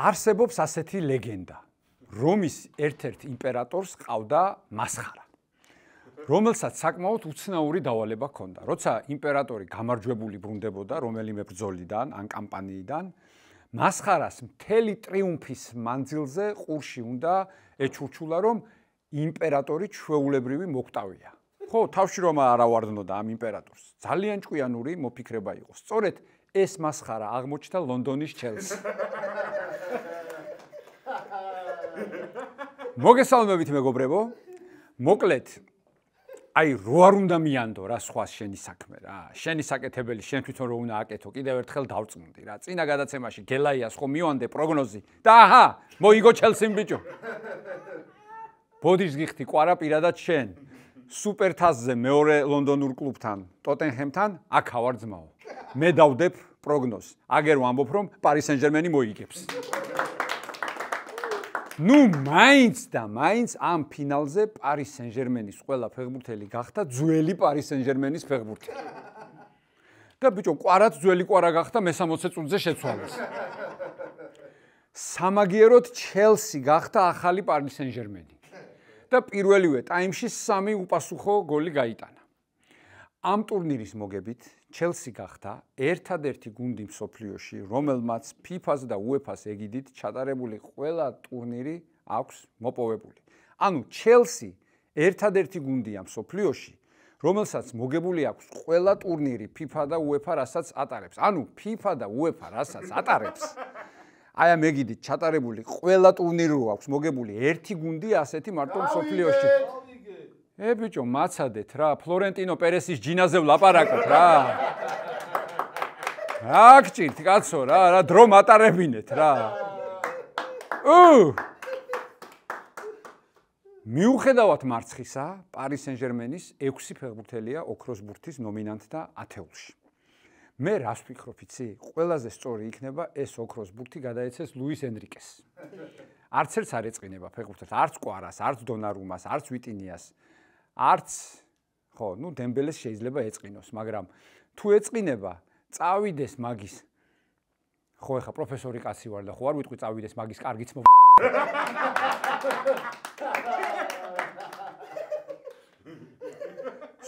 არსებობს ასეთი ლეგენდა. რომის ერთ-ერთ იმპერატორს ყავდა მასხარა, რომელსაც საკმაოდ უცნაური დავალება ჰქონდა. როცა იმპერატორი გამარჯვებული ბრუნდებოდა რომელიმე ბრძოლიდან ან კამპანიიდან, მასხარას მთელი ტრიუმფის მანძილზე ყურში უნდა ეჩურჩულა, რომ იმპერატორი ჩვეულებრივი მოკვდავია. ხო, თავში რომ არ ავარდნოდა ამ იმპერატორს. ძალიან ჭკვიანური მოფიქრება იყო. სწორედ ეს მასხარა აღმოჩნდა ლონდონის ჩელსი. მოგესალმებით მეგობრებო. მოკლედ, აი რო არ უნდა მიანდო რა სხვა შენი საქმე რა. შენი საკეთებელი შენ თვითონ რო უნდა აკეთო, კიდევ ერთხელ დავწმუნდი რა. წინა გადაცემაში გელაიას ხო მივანდე პროგნოზი და აჰა, მოიგო ჩელსიმ ბიჭო. ბოდიშს გიხდი ყვარა პირადად შენ. სუპერთასზე მეორე ლონდონურ კლუბთან, ტოტენჰემთან, აქ ავარ ძმაო. მე დავდებ პროგნოზს. აგერ ვამბობ რომ პარი სენ-ჟერმენი მოიგებს. ნუ მაინც და მაინც ამ ფინალზე პარი სენ-ჟერმენის ყველა ფეხბურთელი გახდა ძველი პარი სენ-ჟერმენის ფეხბურთელი. და ბიჭო, ყვარაც ძველი ყვარა გახდა მე-60 წუთზე შეცვალეს. სამაგიეროდ ჩელსი გახდა ახალი პარი სენ-ჟერმენი. და პირველივე ტაიმში 3 უპასუხო გოლი გაიტანა. ამ ტურნირის მოგებით ჩელსი გახდა ერთადერთი გუნდი მსოფლიოში, რომელმაც FIFA-ს და UEFA-ს ეგიდით ჩატარებული ყველა ტურნირი აქვს მოპოვებული. ანუ ჩელსი ერთადერთი გუნდია მსოფლიოში, რომელსაც მოგებული აქვს ყველა ტურნირი FIFA და UEFA, რასაც ატარებს. ანუ FIFA და UEFA, რასაც ატარებს, აი ამ ეგიდით ჩატარებული ყველა ტურნირი რო აქვს მოგებული ერთი გუნდი ასეთი მარტო მსოფლიოში. ბიჭო, მაცადეთ რა, ფლორენტინო პერესის ჯინაზე ვლაპარაკობ რა. რა გჭირთ კაცო რა დრო მატარებინეთ რა. მიუხედავად მარცხისა, პარი სენ-ჟერმენის 6 ფეხბურთელია ოქროს ბურთის ნომინანტთა ათეულში. მე რას ვფიქრობ, იცი? ყველაზე სწორი იქნება ეს ოქროს ბურთი გადაეცეს ლუის ენრიკეს. არც ერთს არ ეწყინება ფეხბურთელს, არც ყვარას, არც დონარუმას, არც ვიტინიას. არც ხო, ნუ დემბელეს შეიძლება ეწყინოს, მაგრამ თუ ეწყინება, წავიდეს მაგის. ხო, ეხა პროფესორი კაცი ვარ და ხო არ ვიტყვი წავიდეს მაგის კარგიც მო.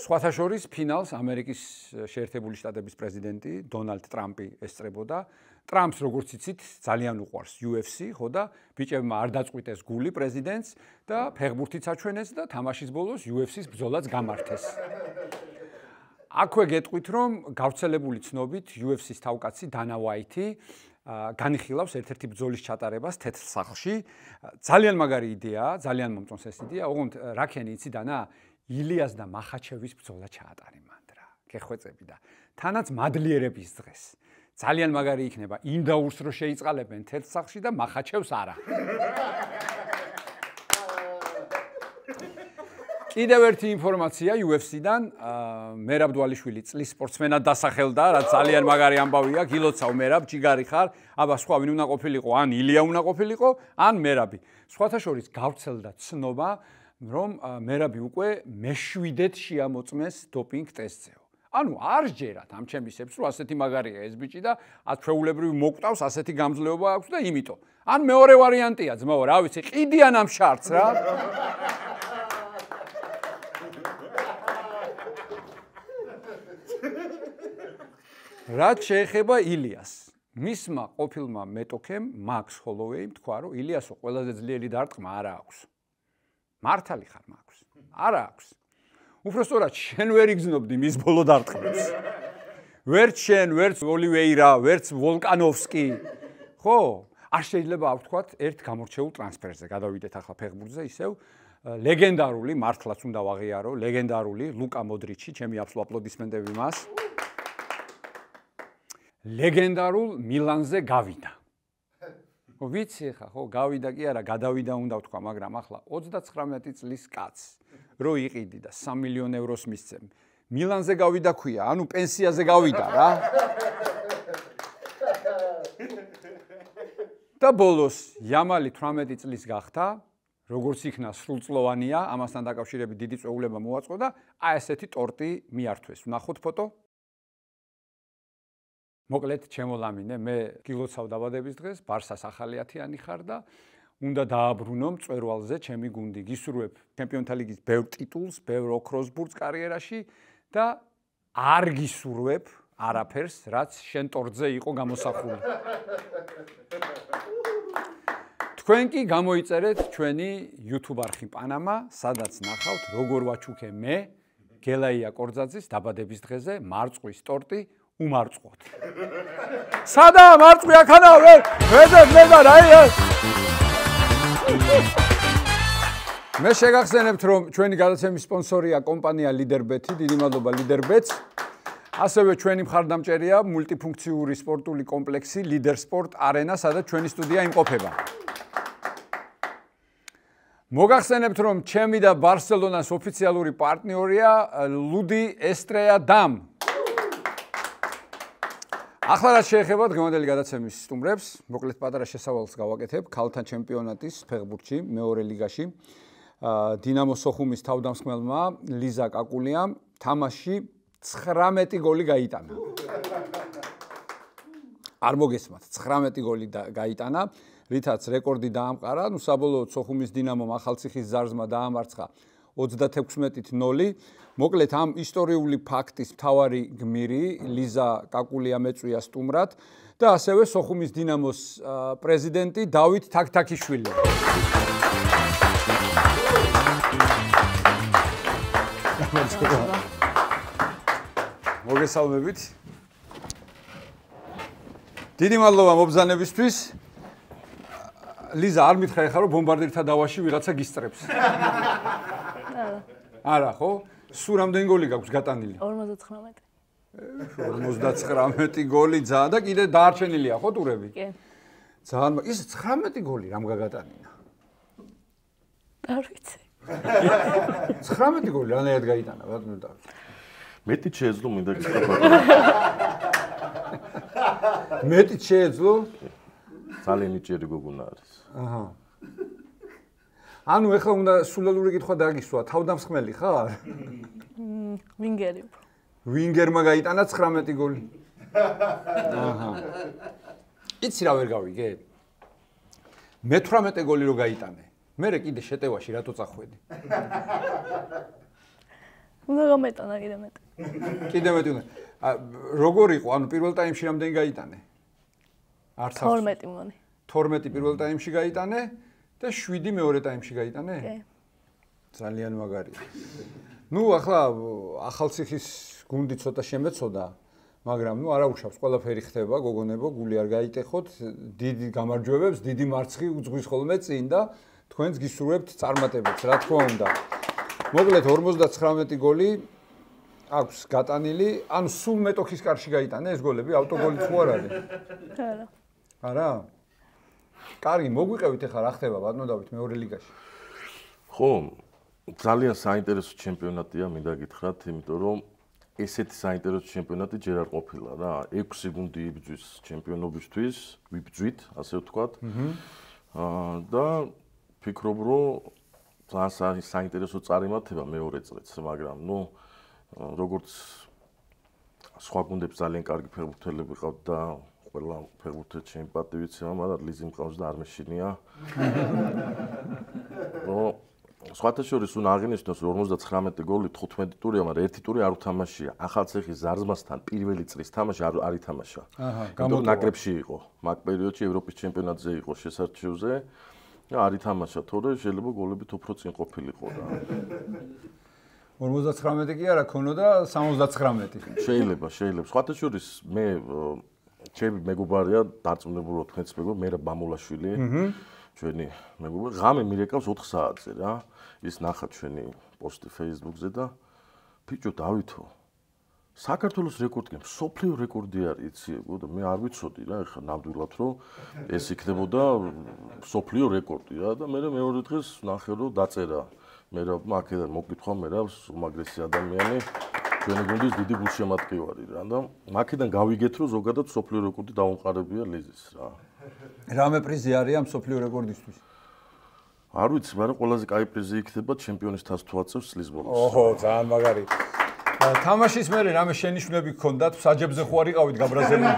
სხვათა შორის ფინალს ამერიკის შეერთებული შტატების პრეზიდენტი დონალდ ტრამპი ესწრებოდა. ტრამპს როგორც იცით, ძალიან უყვარს UFC, ხო და ბიჭებმა არ დაწყვიტეს გული პრეზიდენტს და ფეხბურთიც აჩვენეს და თამაშის ბოლოს UFC-ს ბრძოლაც გამართეს. აქვე გეტყვით, რომ გავრცელებული ცნობით UFC-ს თავკაცი დანა ვაითი განიხილავს ერთ-ერთი ბრძოლის ჩატარებას თეთრ სახლში. ძალიან მაგარი იდეაა, ძალიან მომწონს ეს იდეა. ოღონდ რა ქენი იცი დანა, ილიას და მახაჩევის ბრძოლა ჩაატარე მანდ რა. გეხვეწები და თანაც მადლიერების დღეს. ძალიან მაგარი იქნება იმ დაურს რო შეიწყალებენ თეთრ სახლში და მახაჩევს არა. კიდევ ერთი ინფორმაცია UFC-დან, მერაბ დვალიშვილი წლის სპორტსმენად დასახელდა, რაც ძალიან მაგარი ამბავია, გილოცავ მერაბ, ჯიგარი ხარ, აბა სხვა ვინ უნდა ყოფილიყო, ან ილია უნდა ყოფილიყო, ან მერაბი. სხვათა შორის გავრცელდა ცნობა, რომ მერაბი უკვე მე-7-ად შეამოწმეს დოპინგ ტესტზეო. ანუ არ ჯერათ ამ ჩემისებს, რომ ასეთი მაგარია ეს ბიჭი და ჩვეულებრივ მოკვდავს, ასეთი გამძლეობა აქვს და იმიტომ. ან მეორე ვარიანტია, ძმაო, რა ვიცი, ყიდიან ამ შარტს რა. რაც შეეხება ილიას, მისმა ყოფილმა მეტოქემ, მაქს ჰოლოვეიმ თქვა, რომ ილიასო ყველაზე ძლიერი დარტყმა არა აქვს. მართალი ხარ მაქვს? არა აქვს. უბრალოდ შენ ვერ იგზნობდი მის ბოლო დარტყმებს. ვერც შენ, ვერც ოლივეირა, ვერც ვოლკანოვსკი. ხო, არ შეიძლება ავთქვათ ერთ გამორჩეულ ტრანსფერზე. გადავიდეთ ახლა ფეხბურთზე, ისევ ლეგენდარული, მართლაც უნდა ვაღიარო, ლეგენდარული ლუკა მოდრიჩი, ჩემი აპლოდისმენტები მას. ლეგენდარულ მილანზე გავიდა. ხო, ვიცი ხა, ხო, გავიდა კი არა, გადავიდა უნდა ვთქვა, მაგრამ ახლა 39 წლის კაცს რო იყიდი და 3 მილიონ ევროს მისცემ. მილანზე გავიდა ქვია, ანუ პენსიაზე გავიდა რა. და ბოლოს იამალი 18 წლის გახდა, როგორც იქნა სრულწლოვანია, ამასთან დაკავშირებით დიდი წვეულება მოაწყო და აი ესეთი ტორტი მიართვეს. ვნახოთ ფოტო. მოკლედ ჩემო ლამინე, მე გილოცავ დაბადების დღეს, ბარსას ახალი 10-იანი ხარ და უნდა დააბრუნო მწვერვალზე ჩემი გუნდი. გისურვებ ჩემპიონთა ლიგის ბევრ ტიტულს, ბევრ ოქროს ბურთს კარიერაში და არ გისურვებ არაფერს, რაც შენ ტორტზე იყო გამოსახული. თქვენ კი გამოიწერეთ ჩვენი YouTube არხი პანამა, სადაც ნახავთ როგორ ვაჩუქე მე გელაია კორძაძის დაბადების დღეზე მარწყვის ტორტი უმარწყოთ. სადა მარწყვი აქანა მე რაია. მე შეგახსენებთ რომ ჩვენი გადაცემის სპონსორია კომპანია ლიდერბეთი, დიდი მადლობა ლიდერბეთს. ასევე ჩვენი მხარდამჭერია მულტიფუნქციური სპორტული კომპლექსი ლიდერ სპორტ არენა, სადაც ჩვენი სტუდია იმყოფება. მოგახსენებთ რომ ჩემი და ბარსელონას ოფიციალური პარტნიორია ლუდი ესტრეა დამ. ახლა რაც შეეხება დღევანდელი გადაცემის სტუმრებს, მოკლედ პატარა შესავალს გავაკეთებ ქალთა ჩემპიონატის ფეხბურთში მეორე ლიგაში. დინამო სოხუმის თავდამსხმელმა ლიზა კაკულიამ თამაშში 19 გოლი გაიტანა. არ მოგესმათ, 19 გოლი გაიტანა, რითაც რეკორდი დაამყარა, საბოლოოდ სოხუმის დინამომ ახალციხის ზარზმა დაამარცხა 36-0. მოკლედ ამ ისტორიული ფაქტის მთავარი გმირი ლიზა კაკულია მეწვია სტუმრად და ასევე სოხუმის დინამოს პრეზიდენტი დავით თაქთაქიშვილი. მოგესალმებით. დიდი მადლობა მობრძანებისთვის. ლიზა, არ მითხრა ხარ რომ ბომბარდირთა დავაში ვიღაცა გისწრებს. არა, ხო? სულ რამდენი გოლი გაქვს გატანილი? 59. 59 გოლი ძალიან და კიდე დაარჩენილია ხო ტურები? კი. ძალიან ის 19 გოლი რამ გაგატანინა? არ ვიცი. 19 გოლი რანაირად გაიტანა, ბატონო დავით? მეტი შეეძლო მინდა გითხრა. მეტი შეეძლო? ძალიან იჭერი გოგონა არის. აჰა. ანუ ეხლა უნდა სულელური კითხვა დაგისვა, თავდამსხმელი ხარ? ვინგერი. ვინგერმა გაიტანა 19 გოლი. აჰა. იცი რა ვერ გავიგე? მე 18 გოლი რო გაიტანე. მერე კიდე შეტევაში რატო წახვედი? უნდა გამეტანა კიდე მეტი. კიდე მეტი უნდა. როგორ იყო? ანუ პირველ ტაიმში რამდენი გაიტანე? არც 12 მონი. 12 პირველ ტაიმში გაიტანე და 7 მეორე ტაიმში გაიტანე? კი. ძალიან მაგარია. ნუ ახლა ახალციხის გუნდი ცოტა შემეცოდა, მაგრამ ნუ არა უშავს, ყველაფერი ხდება, გოგონებო, გული არ გაიტეხოთ, დიდი გამარჯვებებს, დიდი მარცხი უძღვის ხოლმე წინ და თქვენს გისურვებთ წარმატებებს, რა თქმა უნდა. მოკლედ 59 გოლი აქვს გატანილი, ანუ სულ მეტოქის კარში გაიტანე ეს გოლები, ავტოგოლი თუ არ არის? არა. არა? კარგი, მოგვიყევით ახლა რა ხდება ბატონო დავით მეორე ლიგაში? ხო, ძალიან საინტერესო ჩემპიონატია, მინდა გითხრათ, იმიტომ რომ ესეთი საინტერესო ჩემპიონატი ჯერ არ ყოფილა რა. 6 გუნდი იბრძვის ჩემპიონობისთვის, ვიბრძვით, ასე ვთქვათ. და ფიქრობ, რომ ძალიან საინტერესო წარიმატება მეორე წელს, მაგრამ ნუ როგორც სხვა გუნდებს ძალიან კარგი ფეხბურთელები ყავთ და ყველა ფეხბურთელს ჩემი პატივიცემა, მაგრამ ლიზი მყავს და არ მეშინია. სხვათა შორის უნდა აღინიშნოს 59 გოლი 15 ტურია, მაგრამ ერთი ტური არ უთამაშია. ახალციხის ზარზმასთან პირველი წლის თამაში არ ითამაშა. გამო ნაკრებში იყო. მაგ პერიოდში ევროპის ჩემპიონატზე იყო შესარჩევზე და არ ითამაშა, თორე შეიძლება გოლებით უფრო წინ ყოფილიყო რა. 59 კი არა, ქონოდა 79. შეიძლება. სხვათა შორის მე ჩემი მეგობარია დარწმუნებულად თქვენს მეგობარი მერაბ მამულაშვილი. ჩვენი მეგობარი ღამე მირეკავს 4 საათზე რა. ის ნახა ჩვენი პოსტი Facebook-ზე და ბიჭო დავითო საქართველოს რეკორდი, სოფლიო რეკორდი არის, იცი, და მე არ ვიცოდი რა, ეხლა ნამდვილად რომ ეს იქნებოდა სოფლიო რეკორდი რა და მე მეორე დღეს ნახე რომ დაწერა მერაბმა აქედან მოკითხა მერაბს უმაგრესი ადამიანი ჩვენი გუნდის დიდი გულშემატკივარი რა და აქედან გავიგეთ რომ ზოგადად სოფლიო რეკორდი დაუმყარებია ლიზის რა. რამე პრიზი არის ამ სოფლიო რეკორდისთვის? არ ვიცი, მაგრამ ყველაზე კაი პრიზი იქნება ჩემპიონის თასს თუ აწევს წლის ბოლოს. ოჰო, ძალიან მაგარი. თამაშის მერე რამე შენიშვნები გქონდათ, საჯებზე ხო არ იყავით გაბრაზებული?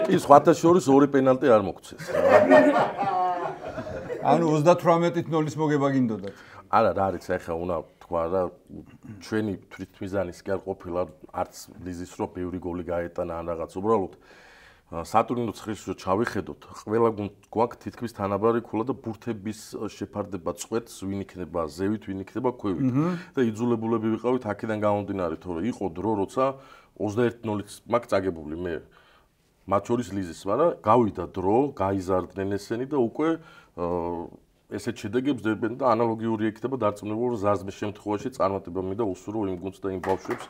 კი, სხვათა შორის ორი პენალტი არ მოგცეს. ანუ 38-0-ის მოგება გინდოდათ? არა, რა არის, ეხლა უნდა თქვა რა, ჩვენი თვითმიზანის კი არ ყოფილა არც ლიზის რო ბევრი გოლი გაეტანა ან რაღაც, უბრალოდ სატურნო 9-ის რო ჩავიხედოთ, ყველა გვაქვს თითქმის თანაბარი ქულა და ბურთების შეფარდება წვეთს, ვინ იქნება ზევით, ვინ იქნება ქვევით. და იძულებულები ვიყავით აქედან გამომდინარე, თორე იყო დრო, როცა 21-0-ით მაგ წაგებული მე მათ შორის ლიზის, მაგრამ გავიდა დრო, გაიზარდნენ ესენი და უკვე ესეთ შედეგებს დებენ და ანალოგიური იქნება დარწმუნებული ზარზმის შემთხვევაში წარმატება მინდა უსურო იმ გუნდს და იმ ბავშვებს,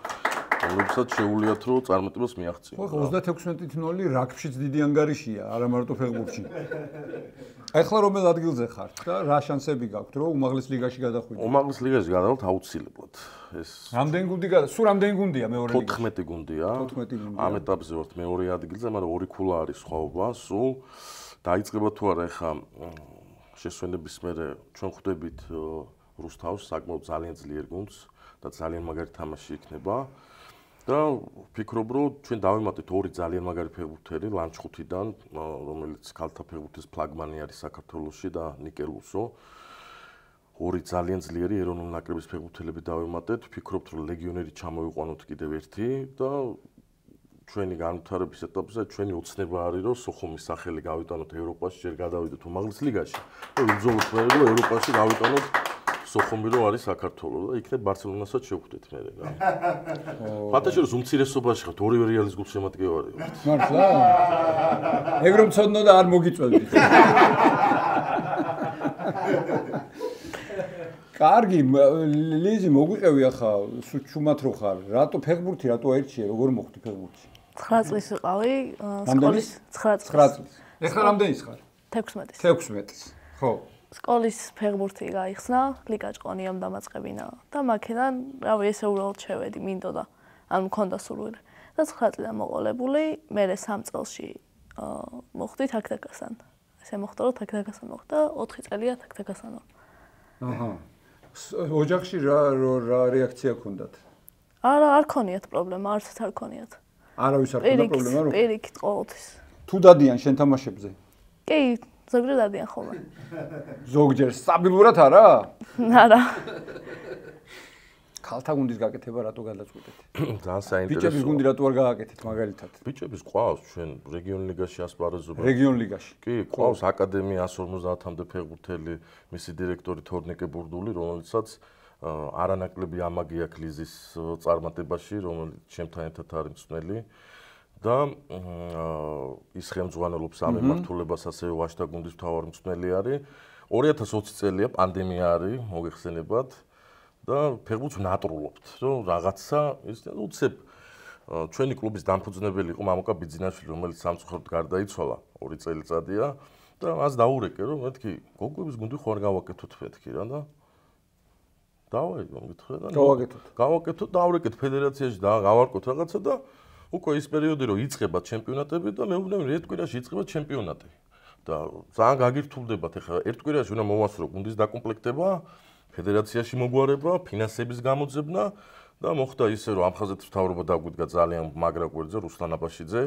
რომლებსაც შეუძლიათ რომ წარმატებას მიაღწიონ. ხო, 36-0 რაგბიშიც დიდი ანგარიშია, არა მარტო ფეხბურთში. ახლა რომელ ადგილზე ხართ და რა შანსები გაქვთ რომ უმაღლეს ლიგაში გადახვიდეთ? უმაღლეს ლიგაში გადავალთ აუცილებლად. ეს რამდენი გუნდი სულ რამდენი გუნდია მეორე ლიგაში? 14 გუნდია. 14 გუნდია. ამ ეტაპზე ვართ მეორე ადგილზე, მაგრამ ორი ქულა არის სხვაობა, სულ დაიწყება თუ არა ახლა შესვენების მერე ჩვენ ხვდებით რუსთავს საკმაოდ ძალიან ძლიერ გუნდს და ძალიან მაგარი თამაში იქნება და ვფიქრობ რომ ჩვენ დავემატეთ ორი ძალიან მაგარი ფეხბურთელი ლანჩხუთიდან რომელიც ქალთა ფეხბურთის ფლაგმანი არის საქართველოში და ნიკელუსო ორი ძალიან ძლიერი ეროვნული ნაკრების ფეხბურთელები დავემატეთ ვფიქრობთ რომ ლეგიონერი ჩამოვიყვანოთ კიდევ ერთი და ჩვენი განვითარების ეტაპზე ჩვენი ოცნება არის რომ სოხუმის სახელი გავიტანოთ ევროპაში, ჯერ გადავიდეთ უმაღლეს ლიგაში და ვიბრძოლოთ მე რომ ევროპაში გავიტანოთ სოხუმი რო არის საქართველოს და იქნებ ბარსელონასაც შევხვდეთ მე რა. ფათაშორის უმცირესობაში ხართ, ორივე რეალის გულშემატკივარი ვართ. მართლა? ეგ რომ ცოდნო და არ მოგიწვევდით. კარგი, ლიზი მოგვიყევი ახლა ჩუმად რო ხარ. რატო ფეხბურთი, რატო აირჩიე, როგორ მოხდი ფეხბურთში? 9 წლის ვიყავი სკოლის 9 წლის. ეხლა რამდენის ხარ? 16-ის. 16-ის. ხო. სკოლის ფეხბურთი გაიხსნა, ლიგა ჭყონიამ დამაწყებინა და მაქედან, რავი, ესე უბრალოდ შევედი, მინდოდა. ან მქონდა სურვილი. და 9 წლიდან მოყოლებული, მე 3 წელში მოხდი თაქთაკასან. ესე მოხდა, რომ თაქთაკასან მოხდა, 4 წელია თაქთაკასანო. აჰა. ოჯახში რა რეაქცია ჰქონდათ? არა, არ ქონიათ პრობლემა, არცეთ არ ქონიათ. არავის არ ქონდა პრობლემა რომ? პირიქით ყოველთვის. თუ დადიან შენ თამაშებზე? კი, ზოგჯერ დადიან ხოლმე. ზოგჯერ სტაბილურად არა? არა. ქალთა გუნდის გაკეთება რატო გადაწყვეტეთ? ძალიან საინტერესოა. ბიჭების გუნდი რატო არ გააკეთეთ მაგალითად? ბიჭების ყავს ჩვენ რეგიონ ლიგაში ასპარეზობთ. რეგიონ ლიგაში. კი, ყავს აკადემია 150-მდე ფეხბურთელი, მისი დირექტორი თორნიკე ბურდული, რომელიცაც არანაკლები ამაგი აქვს ლიზის წარმატებაში, რომელიც ჩემთან ერთად არის მწვრთნელი და ის ხელმძღვანელობს ამ მიმართულებას, ასევე ვაშთა გუნდის მთავარი მწვრთნელი არის. 2020 წელია, პანდემია არის, მოგეხსენებათ. და ფეხბურთს ვნატრულობთ, რომ რაღაცა ის უცებ ჩვენი კლუბის დამფუძნებელი იყო მამუკა ბიძინაშვილი, რომელიც სამწუხაროდ გარდაიცვალა 2 წელიწადია და მას დაურეკე, რომ მეთქი გოგოების გუნდი ხო არ გავაკეთოთ მეთქი რა და დავაიგო მითხრა და გავაკეთოთ, დაურეკეთ ფედერაციაში და გავარკვეთ რაღაცა და უკვე ის პერიოდი რომ იწყება ჩემპიონატები და მე ვგონი ერთ კვირაში იწყება ჩემპიონატი და ძალიან გაგირთულდებათ ახლა ერთ კვირაში უნდა მოვასწრო გუნდის დაკომპლექტება ფედერაციაში მოგვარება, ფინანსების გამოძებნა და მოხდა ისე რომ ამხაზეთ მთავრობა დაგვიდგა ძალიან მაგრა კვირზე რუსლან აბაშიძე,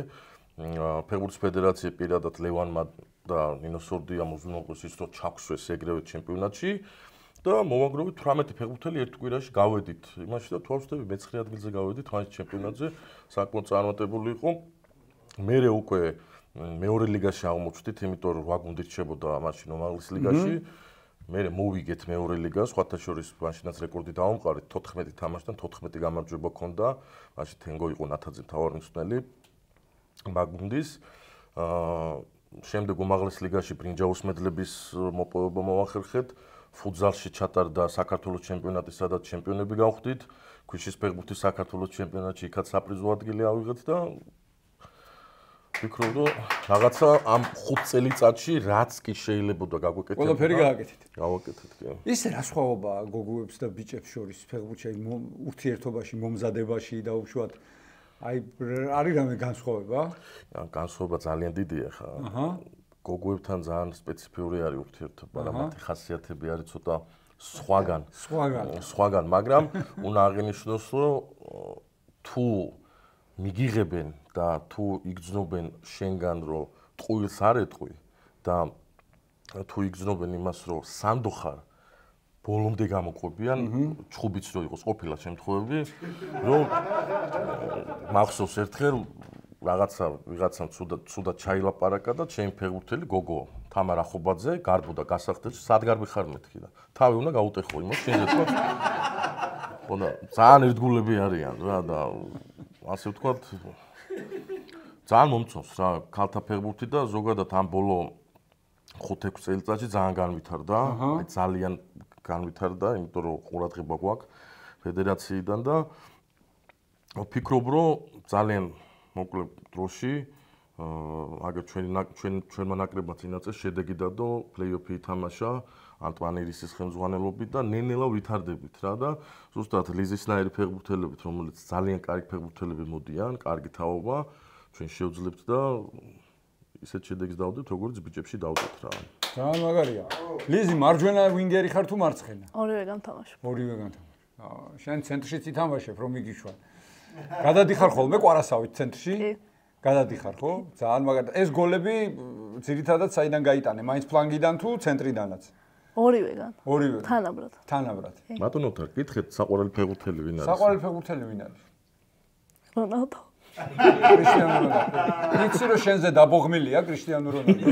ფეხბურთის ფედერაცია პირადად ლევანმა და ნინო სორდიამ უზრუნველყოს ის რომ ჩაგვსვეს ეგრევე ჩემპიონატში და მოვაგროვეთ 18 ფეხბურთელი ერთ კვირაში გავედით იმაში და თვალსწრაფი მე-9 ადგილზე გავედით მაინც ჩემპიონატზე, საკმაოდ წარმატებული იყო. მერე უკვე მეორე ლიგაში აღმოჩნდით, იმიტომ რომ 8 გუნდი რჩებოდა მაშინ უმაღლეს ლიგაში. მე მოვიგეთ მეორე ლიგას, სხვათა შორის მაშინაც რეკორდი დავამყარეთ 14 თამაშთან 14 გამარჯვება ჰქონდა. მაშინ თენგო იყო ნათაძე მთავარი მწვრთნელი მაგუნდის. შემდეგ უმაღლეს ლიგაში ბრინჯაოს მედლების მოპოვება მოახერხეთ. ფუტზალში ჩატარდა საქართველოს ჩემპიონატი, სადაც ჩემპიონები გავხდით. ქვიშის ფეხბურთის საქართველოს ჩემპიონატში იქაც საპრიზო ადგილი ავიღეთ და ვფიქრობ, რომ რაღაცა ამ 5 წელიწადში რაც კი შეიძლება გაგვეკეთებინა. ყველაფერი გააკეთეთ. გავაკეთეთ, კი. ისე რა სხვაობაა გოგოებს და ბიჭებს შორის ფეხბურთში, ურთიერთობაში, მომზადებაში და უშუალოდ აი არის რამე განსხვავება? განსხვავება ძალიან დიდია ხა. გოგოებთან ძალიან სპეციფიური არის ურთიერთობა, მაგრამ მათი ხასიათები არის ცოტა სხვაგან, მაგრამ უნდა აღინიშნოს, რომ თუ მიგიღებენ და თუ იგრძნობენ შენგან, რომ ტყუილს არ ეტყვი და თუ იგრძნობენ იმას, რომ სანდო ხარ ბოლომდე გამოყვებიან, ჩხუბიც რო იყოს ყოფილა შემთხვევები, რომ მახსოვს ერთხელ ვიღაცამ ცუდად ჩაილაპარაკა და ჩემი ფეხბურთელი გოგო თამარ ახობაძე გარბოდა გასახდელში, სად გარბი ხარ მეთქი და თავი უნდა გაუტეხო იმას შენზე თქვა. ხო და ძალიან ერთგულები არიან რა და ასე ვთქვათ ძალიან მომწონს რა ქალთა ფეხბურთი და ზოგადად ამ ბოლო 5-6 წელიწადში ძალიან განვითარდა, ძალიან განვითარდა, იმიტომ რომ ყურადღება გვაქვს ფედერაციიდან და ვფიქრობ, რომ ძალიან მოკლე დროში აგერ ჩვენმა ნაკრებმა წინაწეს შედეგი დადო, პლეი-ოფი ითამაშა ანტვან ერისის ხელმძღვანელობით და ნელ-ნელა ვითარდებით რა და ზუსტად ლიზისნაირი ფეხბურთელებით, რომელიც ძალიან კარგი ფეხბურთელები მოდიან, კარგი თაობა, ჩვენ შევძლებთ და ისეთ შედეგს დავდეთ, როგორც ბიჭებში დავდეთ რა. ძალიან მაგარია. ლიზი მარჯვენა ვინგერი ხარ თუ მარცხენა? ორივე გამთამაშობ. ორივე გამთამაშობ. შენ ცენტრშიც ითამაშებ, რომ იგიშვა. გადადიხარ ხოლმე კვარასავით ცენტრში? კი. გადადიხარ ხო? ძალიან მაგარია. ეს გოლები ძირითადად საიდან გაიტანე? მაინც ფლანგიდან თუ ცენტრიდანაც? ორივეგან. ორივე. თანაბრად. თანაბრად. ბატონოთარ, გითხეთ საყვარელი ფეხბურთელი ვინ არის? საყვარელი ფეხბურთელი ვინ არის? რონალდო. კრისტიანო რონალდო. იცი რომ შენზე დაბოღმილია კრისტიანო რონალდო?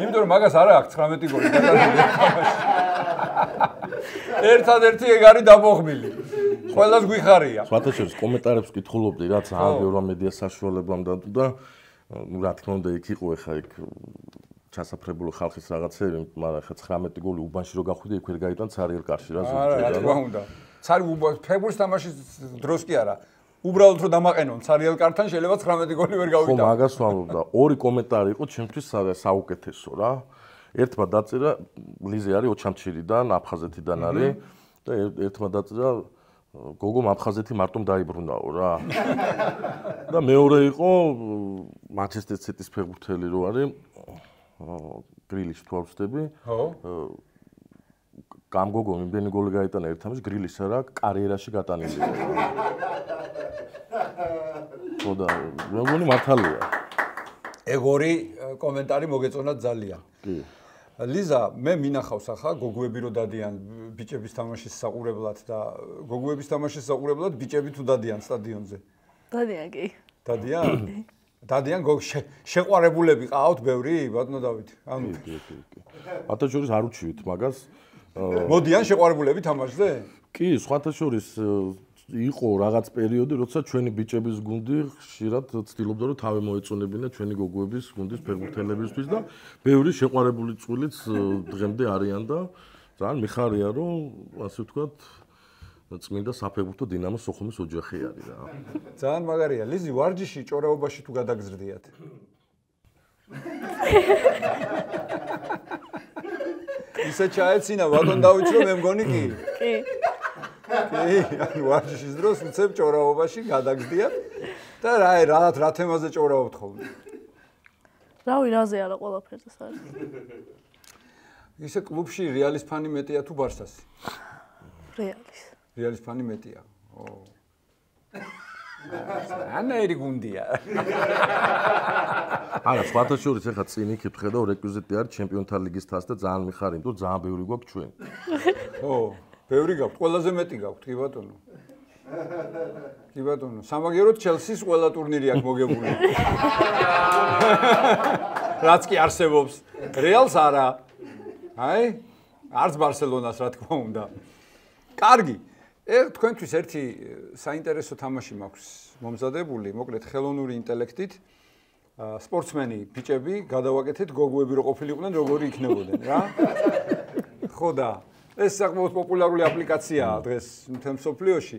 იმიტომ რომ მაგას არა აქვს 19 გოლი გადადილი. ერთადერთი ეგ არის დაბოღმილი. ყველას გვიხარია. სხვათა შორის კომენტარებს ვკითხულობდი რა ძალიან ბევრი მედია საშუალებამ დადო და ნუ რა თქმა უნდა იქ იყო ეხა იქ ჩასაფრებული ხალხის რაღაცები, მაგრამ ხა 19 გოლი უბანში რო გახვიდე იქ ვერ გაიტან ცარიელ კარში რა ზოგადად. არა, რა თქმა უნდა. ცარი ფეხბურთის თამაშის დროს კი არა. უბრალოდ რომ დამაყენონ ცარიელ კართან შეიძლება 19 გოლი ვერ გავიტან. ხო, მაგას ვამბობ და ორი კომენტარი იყო ჩემთვის საუკეთესო რა. ერთმა დაწერა ლიზი არის ოჩამჩირიდან, აფხაზეთიდან არის და ერთმა დაწერა გოგო აფხაზეთი მარტომ დაიბრუნაო რა. და მეორე იყო მანჩესტერ სიტის ფეხბურთელი რო არის გრილიში თუ არ ვცდები. ხო. გამგოგო იმდენი გოლი გაიტანა ერთ თამაშში გრილის არა კარიერაში გატანილი. ხო და მე მგონი მართალია. ეგ ორი კომენტარი მოგეწონა ძალიან. კი. ლიზა, მე მინახავს ახლა გოგოები რო დადიან ბიჭების თამაშის საყურებლად და გოგოების თამაშის საყურებლად ბიჭები თუ დადიან სტადიონზე. დადიან კი. დადიან? დადიან შეყვარებულები ყავთ ბევრი, ბატონო დავით. ანუ კი. ბატონო შორის არ უჩივით მაგას. მოდიან შეყვარებულები თამაშზე? კი, სხვათა შორის იყო რაღაც პერიოდი, როცა ჩვენი ბიჭების გუნდი ხშირად ცდილობდა რომ თავი მოეწონებინა ჩვენი გოგოების გუნდის ფეხბურთელებისთვის და ბევრი შეყვარებული წვილიც დღემდე არიან და ძალიან მიხარია რომ ასე ვთქვათ წმინდა საფეხბურთო დინამოს სოხუმის ოჯახი არის რა. ძალიან მაგარია. ლიზი, ვარჯიში ჭორაობაში თუ გადაგზრდიათ? ისე ჩაეცინა ბატონ დავით რომ მე მგონი კი. კი. კი, ანუ ვარჯიშის დროს უცებ ჭორაობაში გადაგზდიათ და რა თემაზე ჭორაობთ ხოლმე? რავი, რაზე არა ყველაფერზე არის. ისე კლუბში რეალის ფანი მეტია თუ ბარსასი? რეალის. რეალის ფანი მეტია. ო. ანაერი გუნდია. არა, სხვათა შორის ეხლა წინ იქით ხედავ რეკვიზიტი არის ჩემპიონთა ლიგის თასი და ძალიან მიხარი, იმიტომ რომ ძალიან ბევრი გვაქვს ჩვენ. ხო, ბევრი გაქვთ, ყველაზე მეტი გაქვთ, კი ბატონო. კი ბატონო, სამაგიეროდ ჩელსის ყველა ტურნირი აქვს მოგებული. რაც კი არსებობს. რეალს არა. აი, არც ბარსელონას რა თქმა უნდა. კარგი. თქვენთვის ერთი საინტერესო თამაში მაქვს მომზადებული, მოკლედ ხელოვნური ინტელექტით სპორტსმენი ბიჭები გადავაკეთეთ გოგოები რო ყოფილიყვნენ, როგორი იქნებოდნენ რა. ხო და ეს საკმაოდ პოპულარული აპლიკაციაა დღეს მთელ მსოფლიოში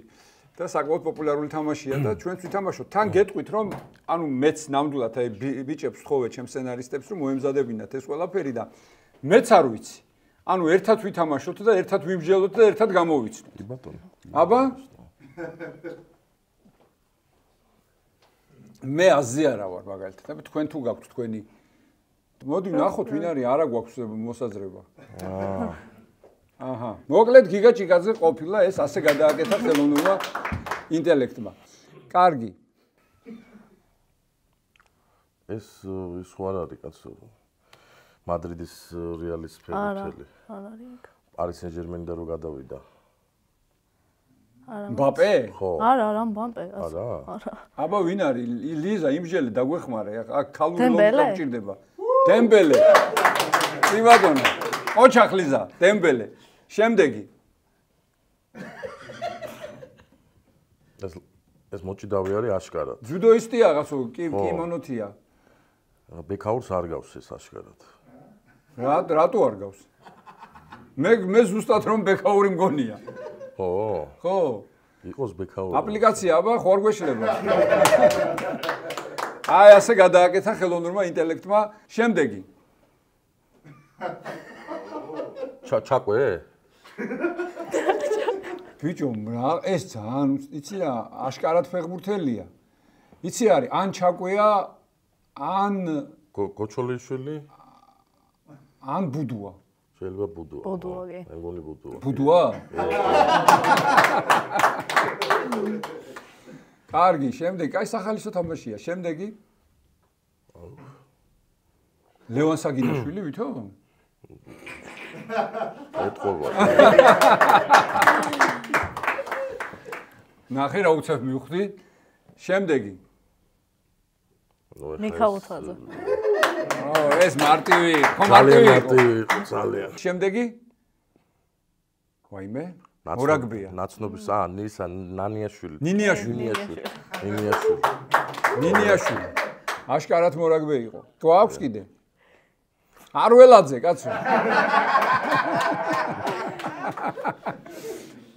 და საკმაოდ პოპულარული თამაშია და ჩვენც ვითამაშოთ. თან გეტყვით რომ ანუ მეც ნამდვილად აი ბიჭებს ვთხოვე ჩემს სცენარისტებს რომ მოემზადებინათ ეს ყველაფერი და მეც არ ვიცი. ანუ ერთად ვითამაშოთ და ერთად ვიმსჯელოთ და ერთად გამოვიცნოთ. კი ბატონო. აბა? მე აზი არა ვარ მაგალითად. და თქვენ თუ გაქვთ თქვენი მოდი ნახოთ ვინ არის, არა გვაქვს მოსაზრება. აჰა. მოკლედ გიგა ჭიკაძე ყოფილა ეს ასე გადააკეთა ხელოვნურმა ინტელექტმა. კარგი. ეს ის ხო არ არის კაცო. მადრიდის რეალის ფეხბურთელი. არ არის. პარი სენ-ჟერმენი და რო გადავიდა. მბაპე? ხო. არა, მბაპე. არა. აბა ვინ არის? ლიზა იმჟელი დაგვეხმარე, აქ ქალური ლოგიკა მჭირდება. დემბელე. კი ბატონო. ოჩახ ლიზა, დემბელე. შემდეგი. ეს მოჭიდავი არის აშკარად. ჯუდოისტია რაღაცო, კიმონოთია. ბექაურს არ გავს ეს აშკარად. რატო არ გავს? მე ზუსტად რომ ბექაური მგონია. ხო. ხო. იყოს ბექაური. აპლიკაცია აბა ხო არ გვეშლება. აი ასე გადააკეთა ხელოვნურმა ინტელექტმა. შემდეგი. ჩაკვე? ბიჭო, ეს ძალიან იცი რა, აშკარად ფეხბურთელია. იცი არის, ან ჩაკვეა, ან გოჩოლიშვილი? ან ბუდუა. შეიძლება ბუდუა. ბუდუა კი. მე მგონი ბუდუა. ბუდუა? კარგი, შემდეგი, აი სახალისო თამაშია. შემდეგი? ლევან საგინაშვილი ვითო? ეთყობა. ნახე რა უცებ მივხვდი. შემდეგი. მიქაუთაძე. ეს მარტივი, ხო მარტივი იყო, ძალიან. შემდეგი? ვაიმე? მორაგბია. ნაცნობის ნისა ნანიაშვილი. ნინიაშვილი. ნინიაშვილი. აშკარად მორაგბე იყო. გვაქვს კიდე? არველაძე, კაცო.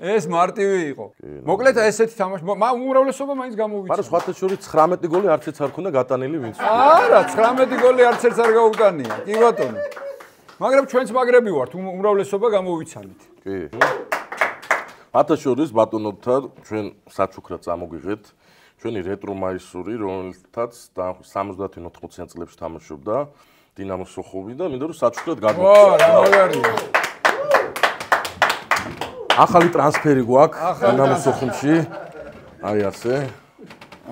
ეს მარტივი იყო. მოკლედ ესეთი თამაში, უმრავლესობა მაინც გამოვიჩინა. მაგრამ სხვათა შორის 19 გოლი არც ერთს არ ქონდა გატანილი ვინც. არა, 19 გოლი არც ერთს არ გაუტანია. კი ბატონო. მაგრამ ჩვენც მაგრები ვართ, უმრავლესობა გამოვიცანით. კი. სხვათა შორის ბატონობთან ჩვენ საჩუქრად წამოგვიღეთ. ჩვენი რეტრო მაისური, რომელთაც 70-80 წლებში თამაშობდა დინამო სოხუმი და მინდა რომ საჩუქრად გადმოვიდეთ. რა მაგარია. ახალი ტრანსფერი გვაქვს დინამო სოხუმში. აი ასე.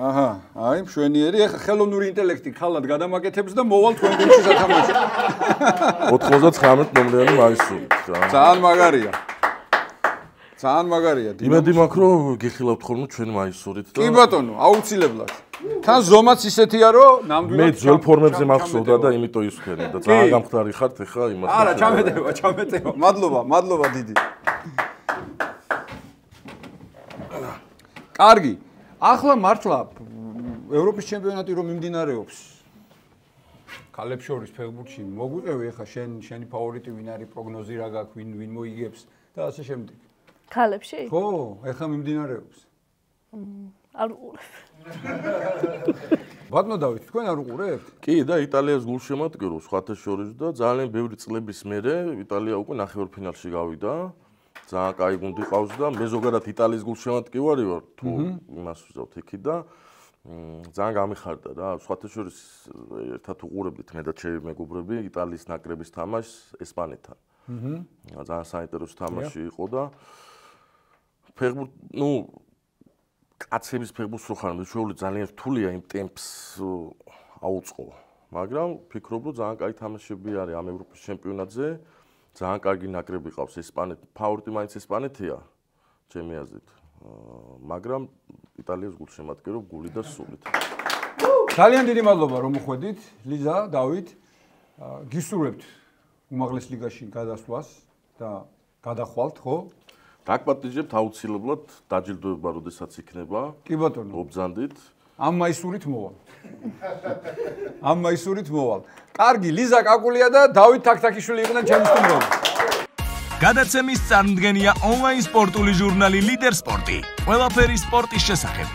აჰა, აი მშვენიერი, ეხა ხელოვნური ინტელექტი ხალად გადამაკეთებს და მოვალ თქვენ გუნდში სათამაშო. 99 ნომრიანი მაისურით რა. ძალიან მაგარია. ძალიან მაგარია. იმედი მაქვს რომ გიხილავთ ხოლმე ჩვენ მაისურით და კი ბატონო, აუცილებლად. თან ზომაც ისეთია რომ ნამდვილად მე ძველ ფორმებზე მახსოვდა და იმიტომ ისვქენი და ძალიან გამხდარი ხართ ეხა იმას. არა, ჩამეტევა. მადლობა დიდი. კარგი. ახლა მართლა ევროპის ჩემპიონატი რომ მიმდინარეობს ქალებს შორის ფეხბურთში მოგვიყევი ახლა შენი ფავორიტი ვინ არის, პროგნოზი რა გაქვს, ვინ მოიგებს და ასე შემდეგ. ქალებში? ხო, ახლა მიმდინარეობს. არ უყურებ. ბატონო დავით, თქვენ არ უყურებთ? კი და იტალიას გულშემატკივრობს სხვათა შორის და ძალიან ბევრი წლების მერე იტალია უკვე ნახევარფინალში გავიდა. ძალიან კაი გუნდი ყავს და მე ზოგადად იტალიის გულშემატკივარი ვარ თუ იმას ვზავთ იქი და ძალიან გამიხარდა რა. სხვათა შორის ერთად უყურებდით მე და ჩემი მეგობრები იტალიის ნაკრების თამაშს ესპანეთთან. ძალიან საინტერესო თამაში იყო და ფეხბურთი, კაცების ფეხბურთს რო ხარ მეშვეული ძალიან რთულია იმ ტემპს აუწყო. მაგრამ ფიქრობ რომ ძალიან კაი თამაშები არის ამ ევროპის ჩემპიონატზე. ძალიან კარგი ნაკრები ყავს ესპანეთი. ფავორიტი მაინც ესპანეთია ჩემი აზრით. მაგრამ იტალიას გულშემატკივრობ გული და სულით. ძალიან დიდი მადლობა რომ მოხვედით, ლიზა, დავით. გისურვებთ უმაღლეს ლიგაში გადასვლას და გადახვალთ, ხო? დაგპატიჟებთ აუცილებლად დაჯილდოება როდესაც იქნება. კი ბატონო. მობრძანდით. ამ მაისურით მოვალ. კარგი, ლიზა კაკულია და დავით თაქთაქიშვილი იყვნენ ჩემი სტუმრები. გადაცემის წარმდგენია ონლაინ სპორტული ჟურნალი ლიდერ სპორტი. ყველაფერი სპორტის შესახებ.